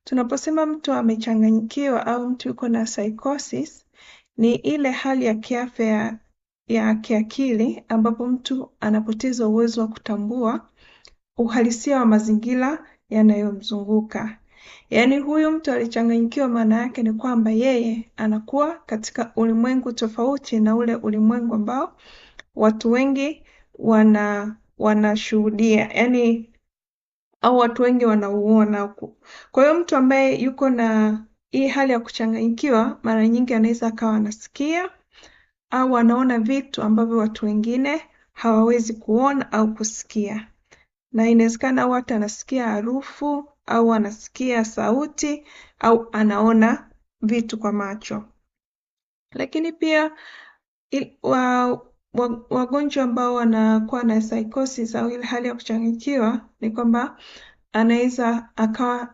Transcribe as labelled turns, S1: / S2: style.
S1: Tunaposema mtu amechanganyikiwa au mtu yuko na psychosis, ni ile hali ya kiafya ya kiakili ambapo mtu anapoteza uwezo wa kutambua uhalisia wa mazingira yanayomzunguka. Yaani huyu mtu alichanganyikiwa, maana yake ni kwamba yeye anakuwa katika ulimwengu tofauti na ule ulimwengu ambao watu wengi wanashuhudia, yaani au watu wengi wanauona huku. Kwa hiyo mtu ambaye yuko na hii hali ya kuchanganyikiwa, mara nyingi anaweza akawa anasikia au anaona vitu ambavyo watu wengine hawawezi kuona au kusikia. Na inawezekana au hata anasikia harufu au anasikia sauti au anaona vitu kwa macho. Lakini pia wagonjwa ambao wanakuwa na psychosis au ile hali ya kuchanganyikiwa ni kwamba anaweza akawa